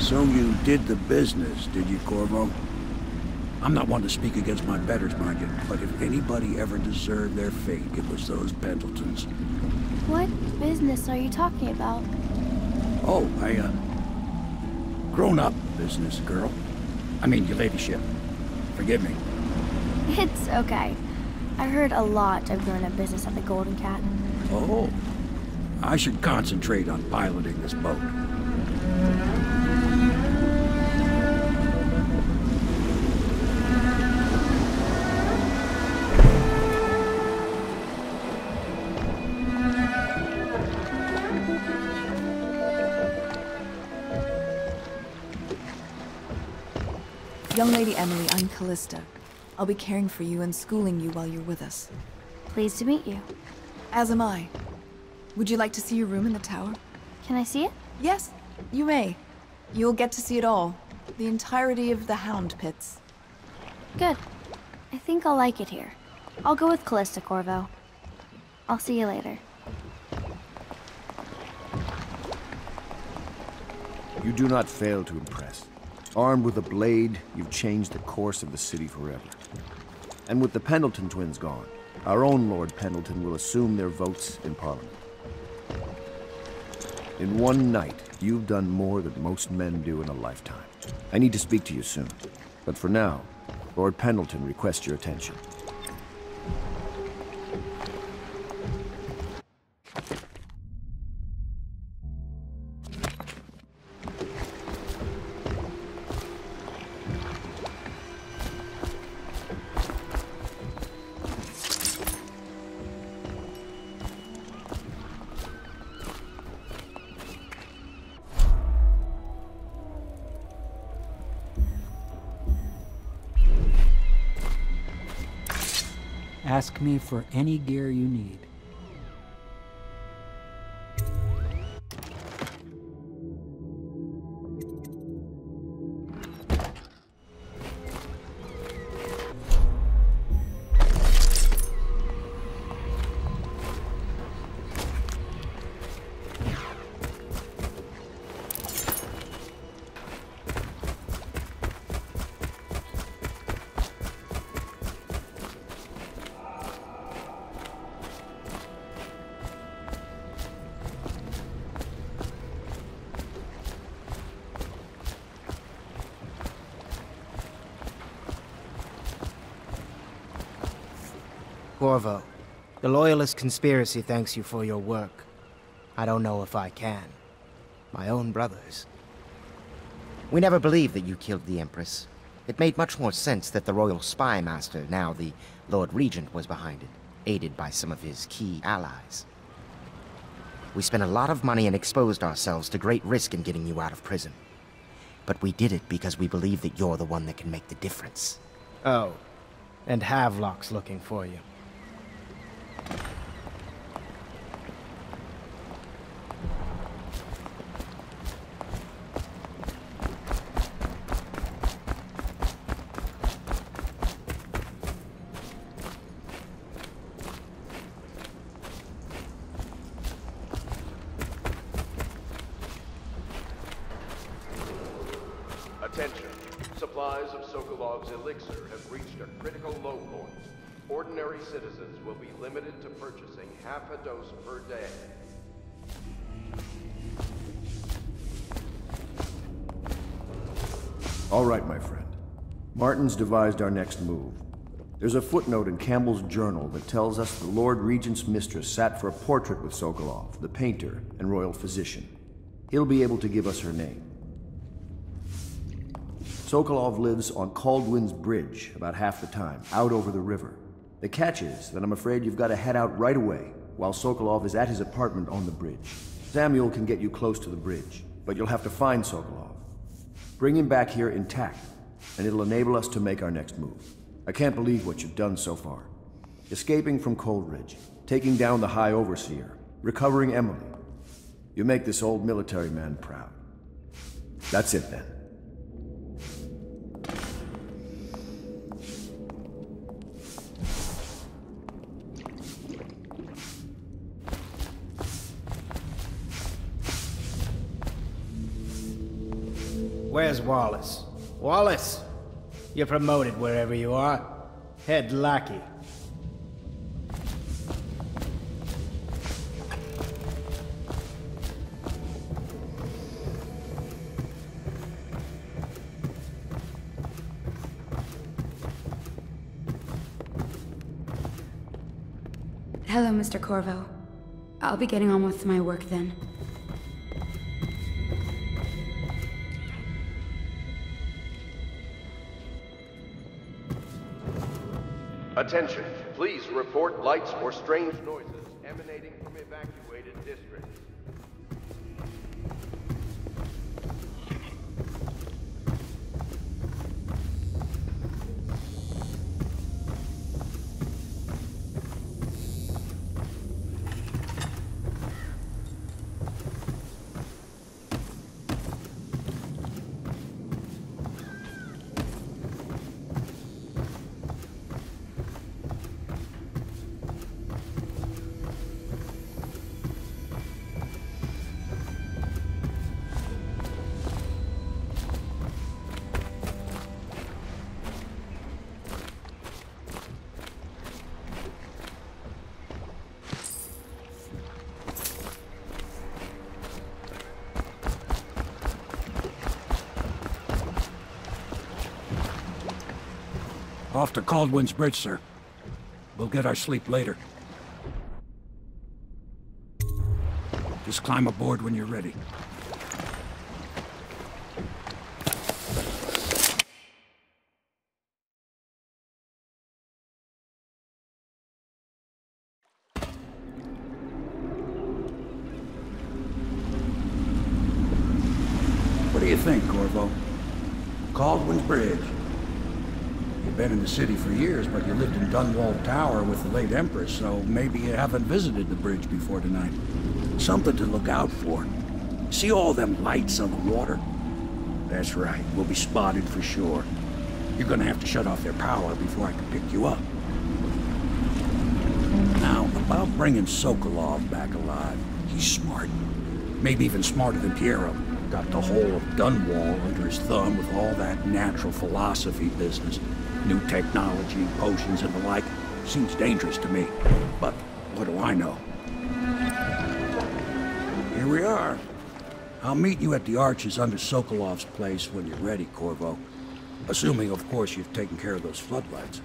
So you did the business, did you, Corvo? I'm not one to speak against my betters, mind you, but if anybody ever deserved their fate, it was those Pendletons. What business are you talking about? Oh, grown-up business, girl. I mean, your ladyship. Forgive me. It's okay. I heard a lot of grown-up business at the Golden Cat. Oh, I should concentrate on piloting this boat. Young Lady Emily, I'm Callista. I'll be caring for you and schooling you while you're with us. Pleased to meet you. As am I. Would you like to see your room in the tower? Can I see it? Yes, you may. You'll get to see it all. The entirety of the Hound Pits. Good. I think I'll like it here. I'll go with Callista, Corvo. I'll see you later. You do not fail to impress. Armed with a blade, you've changed the course of the city forever. And with the Pendleton twins gone, our own Lord Pendleton will assume their votes in Parliament. In one night, you've done more than most men do in a lifetime. I need to speak to you soon. But for now, Lord Pendleton requests your attention. Ask me for any gear you need. Corvo, the Loyalist conspiracy thanks you for your work. I don't know if I can. My own brothers. We never believed that you killed the Empress. It made much more sense that the Royal Spy Master, now the Lord Regent, was behind it, aided by some of his key allies. We spent a lot of money and exposed ourselves to great risk in getting you out of prison. But we did it because we believe that you're the one that can make the difference. Oh, and Havelock's looking for you. Attention. Supplies of Sokolov's elixir have reached a critical low point. Ordinary citizens will be limited to purchasing half a dose per day. All right, my friend. Martin's devised our next move. There's a footnote in Campbell's journal that tells us the Lord Regent's mistress sat for a portrait with Sokolov, the painter and royal physician. He'll be able to give us her name. Sokolov lives on Kaldwin's bridge about half the time, out over the river. The catch is that I'm afraid you've got to head out right away, while Sokolov is at his apartment on the bridge. Samuel can get you close to the bridge, but you'll have to find Sokolov. Bring him back here intact, and it'll enable us to make our next move. I can't believe what you've done so far. Escaping from Coleridge, taking down the High Overseer, recovering Emily. You make this old military man proud. That's it then. Where's Wallace? Wallace! You're promoted wherever you are. Head lackey. Hello, Mr. Corvo. I'll be getting on with my work then. Attention, please report lights or strange noises emanating from evacuated districts. Off to Kaldwin's Bridge, sir. We'll get our sleep later. Just climb aboard when you're ready. What do you think, Corvo? Kaldwin's Bridge. You've been in the city for years, but you lived in Dunwall Tower with the late Empress, so maybe you haven't visited the bridge before tonight. Something to look out for. See all them lights on the water? That's right, we'll be spotted for sure. You're gonna have to shut off their power before I can pick you up. Now, about bringing Sokolov back alive. He's smart. Maybe even smarter than Piero. Got the whole of Dunwall under his thumb with all that natural philosophy business. New technology, potions and the like. Seems dangerous to me. But what do I know? Here we are. I'll meet you at the arches under Sokolov's place when you're ready, Corvo. Assuming, of course, you've taken care of those floodlights.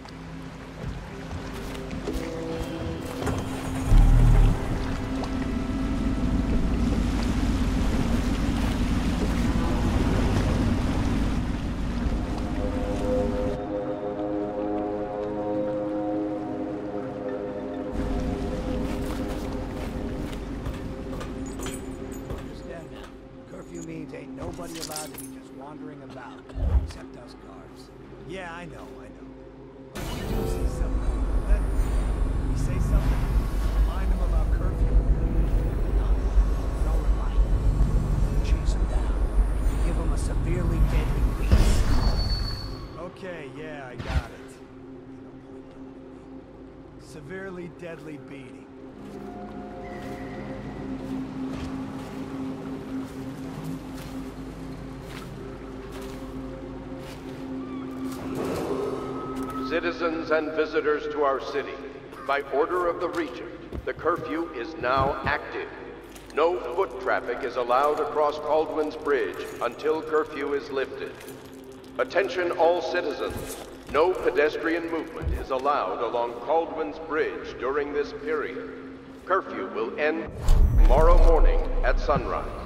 Nobody allowed to be just wandering about, except us guards. Yeah, I know. You do see something. You say something? Remind them about curfew. No reminder. Chase them down. Give them a severely deadly beat. Okay, yeah, I got it. Severely deadly beating. Citizens and visitors to our city, by order of the Regent, the curfew is now active. No foot traffic is allowed across Kaldwin's Bridge until curfew is lifted. Attention all citizens, no pedestrian movement is allowed along Kaldwin's Bridge during this period. Curfew will end tomorrow morning at sunrise.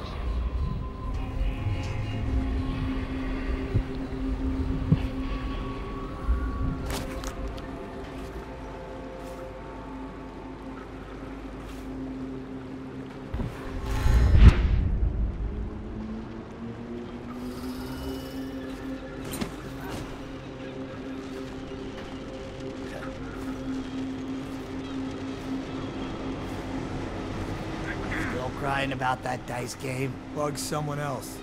Crying about that dice game? Bug someone else.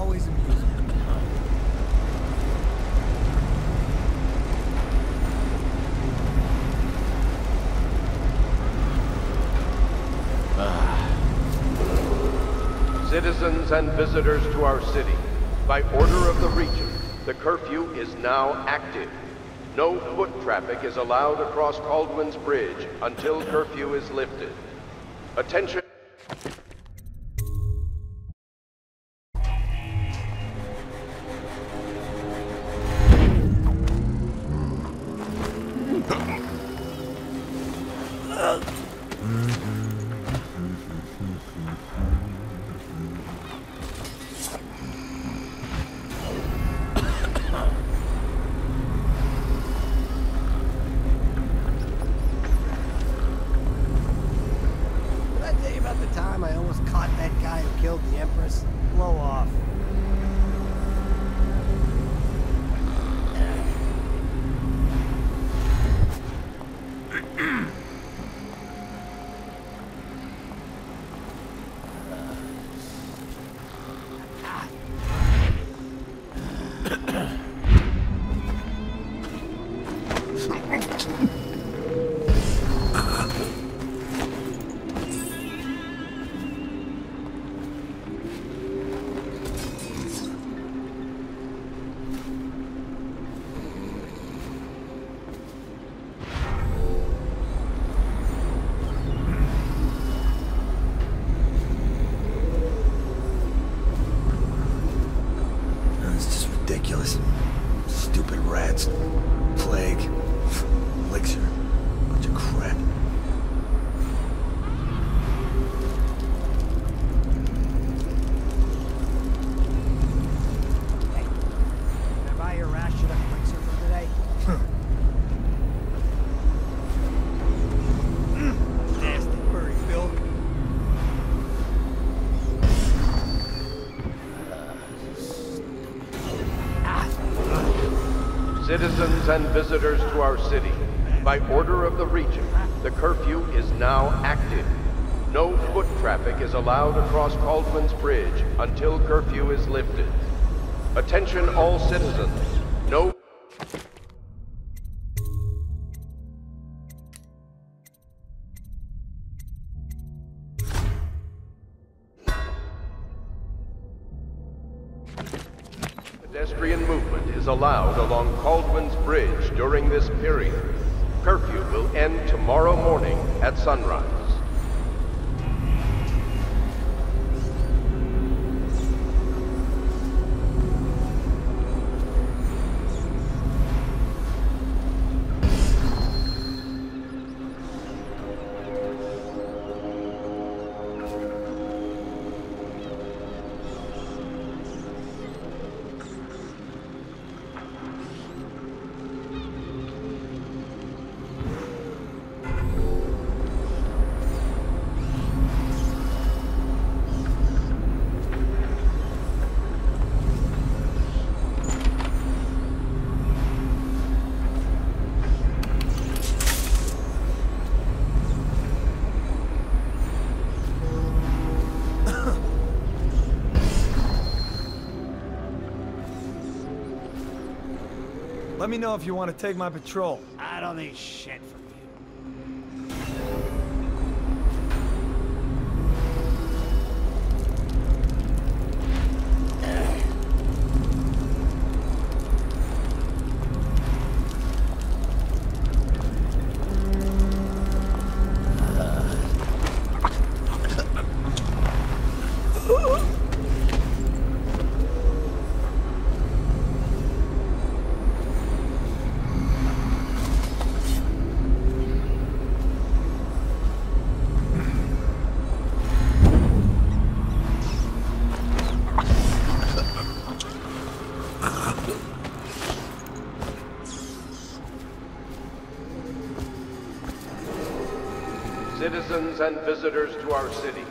always amusing. Citizens and visitors to our city, by order of the Regent, the curfew is now active. No foot traffic is allowed across Kaldwin's Bridge until curfew is lifted. Attention. I almost caught that guy who killed the Empress. Blow off. Ridiculous. Stupid rats. Plague. Elixir. Bunch of crap. Hey, can I buy your ration of elixir for today? Nasty furry filth. Citizens and visitors to our city, by order of the Regent, the curfew is now active. No foot traffic is allowed across Kaldwin's Bridge until curfew is lifted. Attention all citizens, no... pedestrian movement is allowed along Kaldwin's Bridge during this period. Curfew will end tomorrow morning at sunrise. Let me know if you want to take my patrol. I don't need shit from you. Citizens and visitors to our city,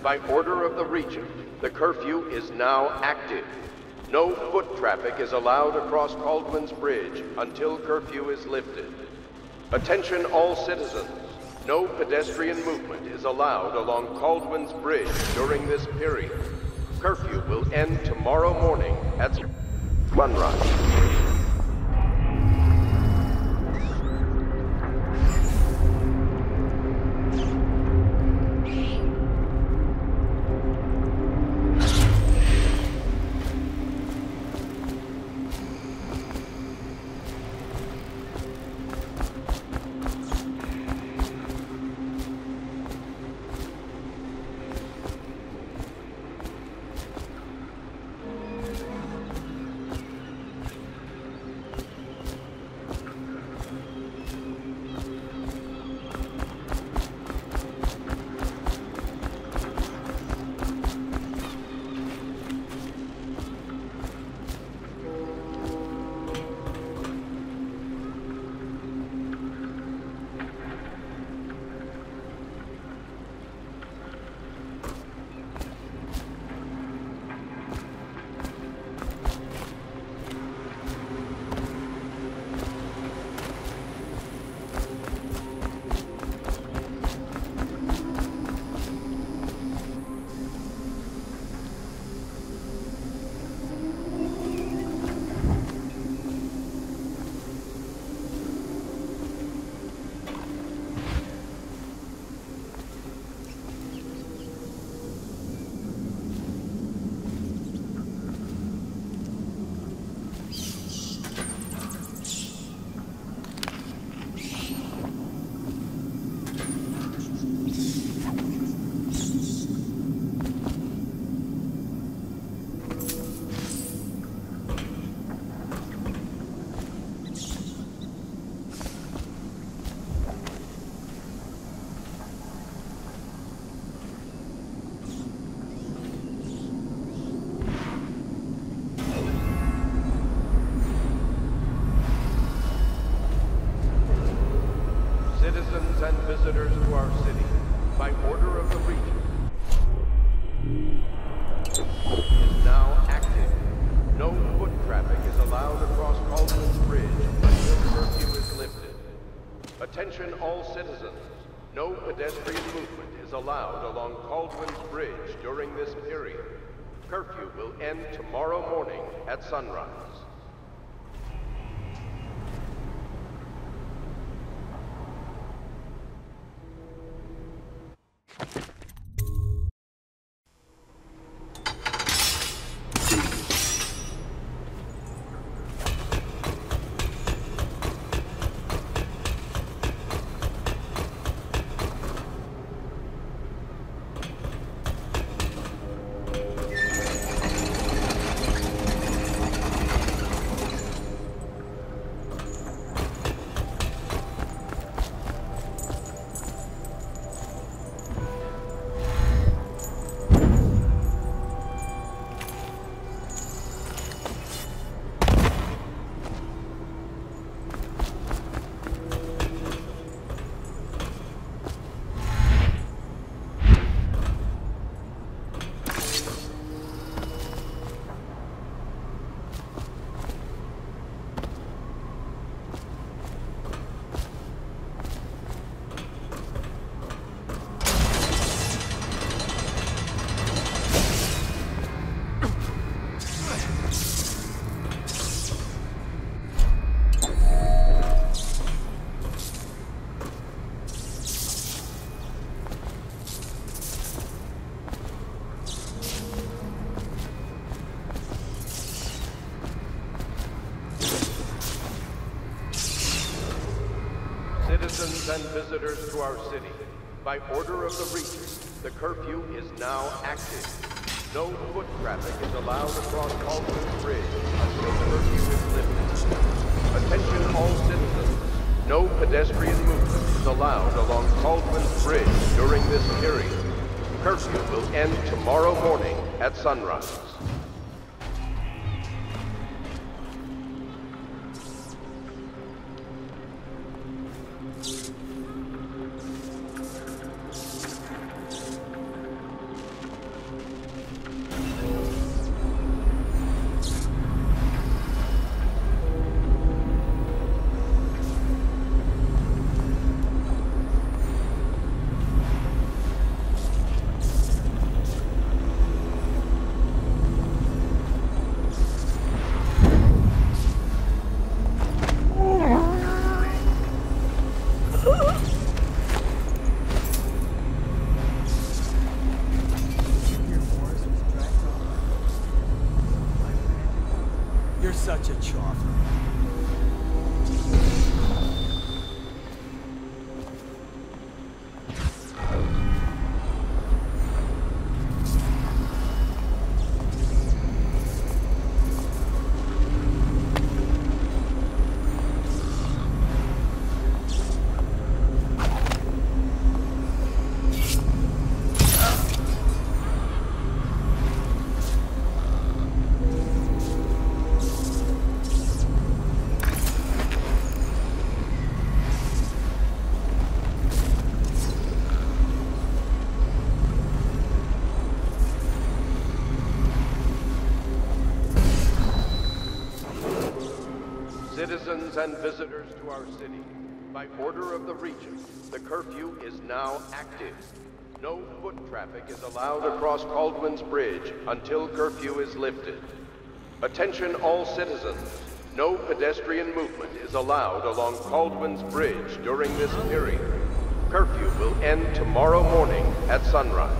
by order of the Regent, the curfew is now active. No foot traffic is allowed across Kaldwin's Bridge until curfew is lifted. Attention all citizens, no pedestrian movement is allowed along Kaldwin's Bridge during this period. Curfew will end tomorrow. tomorrow morning at sunrise. Citizens and visitors to our city, by order of the regent, is now active. No foot traffic is allowed across Kaldwin's Bridge until curfew is lifted. Attention all citizens. No pedestrian movement is allowed along Kaldwin's Bridge during this period. Curfew will end tomorrow morning at sunrise. Citizens and visitors to our city, by order of the regent, the curfew is now active. No foot traffic is allowed across Kaldwin's Bridge until curfew is lifted. Attention all citizens. No pedestrian movement is allowed along Kaldwin's Bridge during this period. Curfew will end tomorrow morning at sunrise. switch off. Citizens and visitors to our city, by order of the Regent, the curfew is now active. No foot traffic is allowed across Kaldwin's Bridge until curfew is lifted. Attention all citizens. No pedestrian movement is allowed along Kaldwin's Bridge during this period. Curfew will end tomorrow morning at sunrise.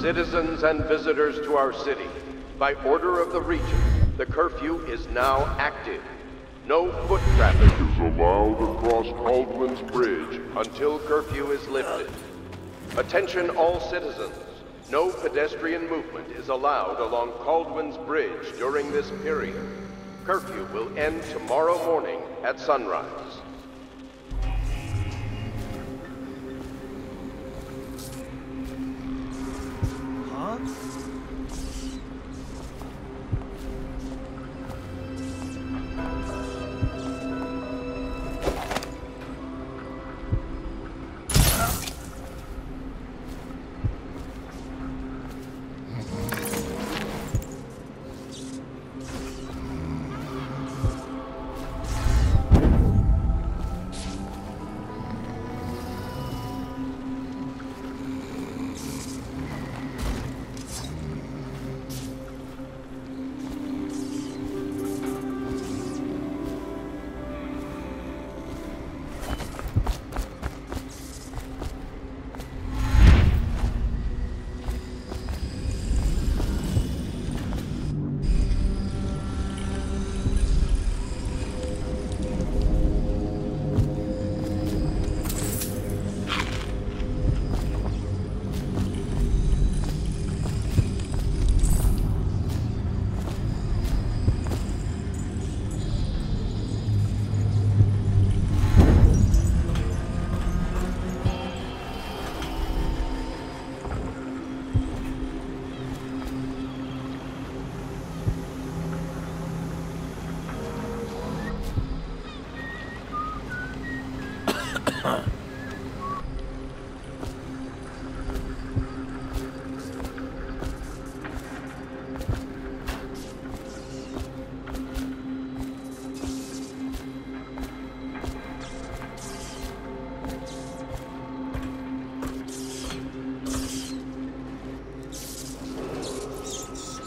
Citizens and visitors to our city, by order of the Regent, the curfew is now active. No foot traffic is allowed across Kaldwin's Bridge until curfew is lifted. Attention all citizens. No pedestrian movement is allowed along Kaldwin's Bridge during this period. Curfew will end tomorrow morning at sunrise.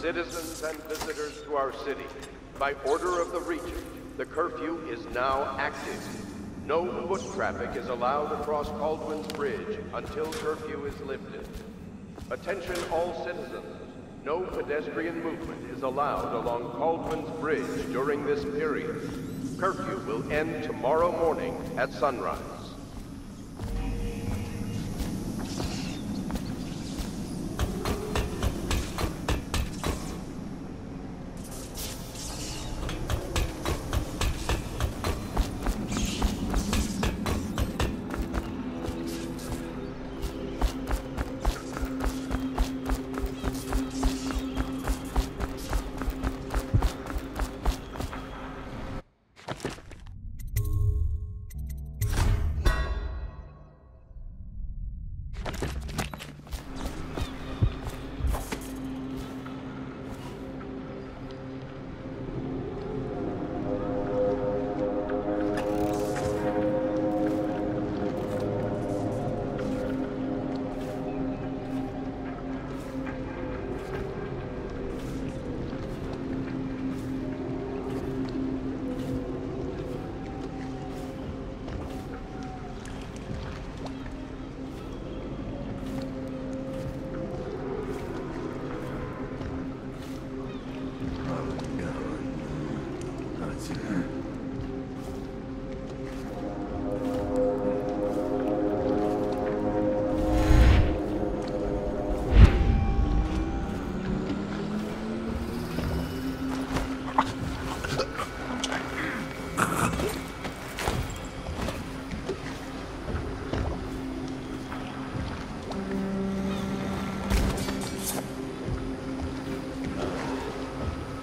Citizens and visitors to our city, by order of the Regent, the curfew is now active. No foot traffic is allowed across Kaldwin's Bridge until curfew is lifted. Attention all citizens. No pedestrian movement is allowed along Kaldwin's Bridge during this period. Curfew will end tomorrow morning at sunrise.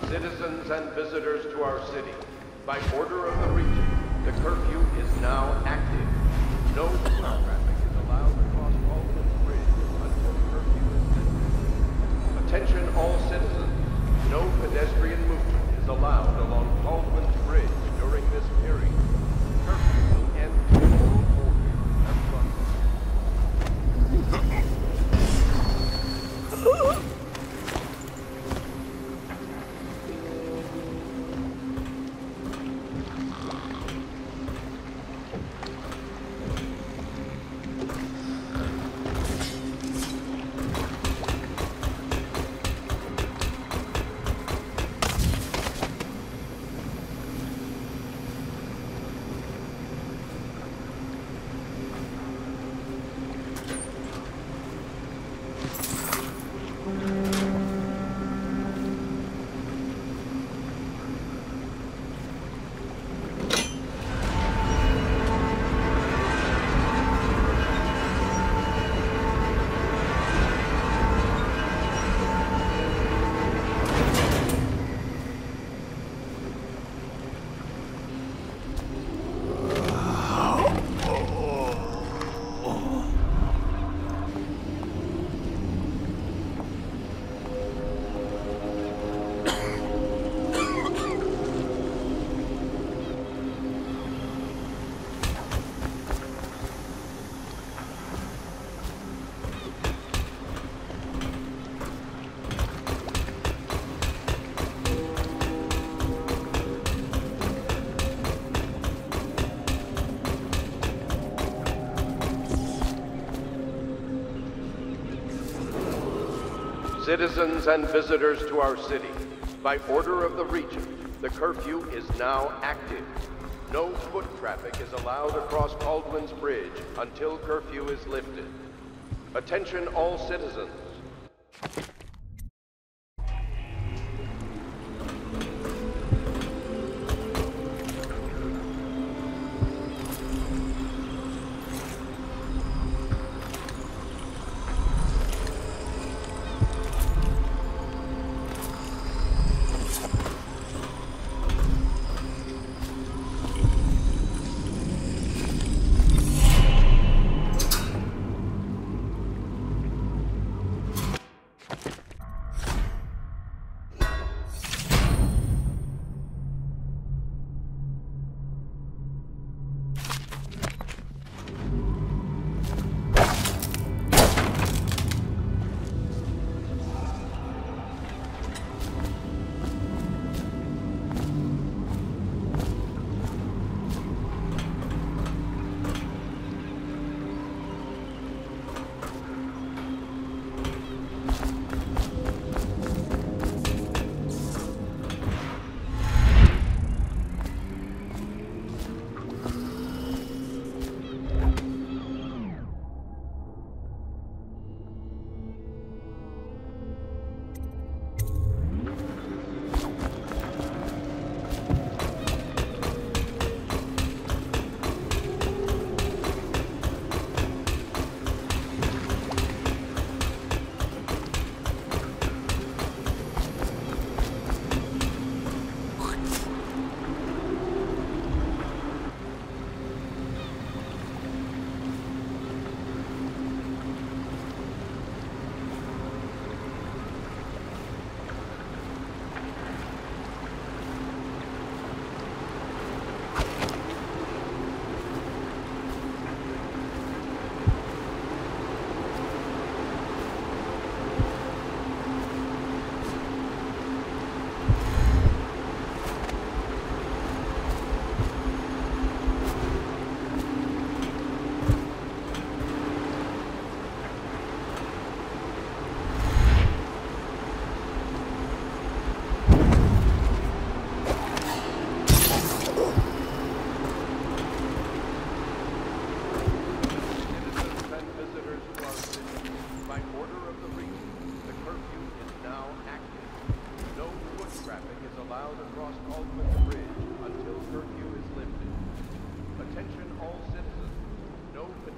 Citizens and visitors to our city, by order of the Regent, the curfew is now active. No foot traffic is allowed across Kaldwin's Bridge until curfew is lifted. Attention all citizens. No pedestrian movement is allowed along Kaldwin's Bridge during this period. Curfew will end tomorrow morning at sunrise. Citizens and visitors to our city, by order of the Regent, the curfew is now active. No foot traffic is allowed across Kaldwin's Bridge until curfew is lifted. Attention all citizens.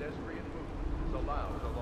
pedestrian movement is allowed along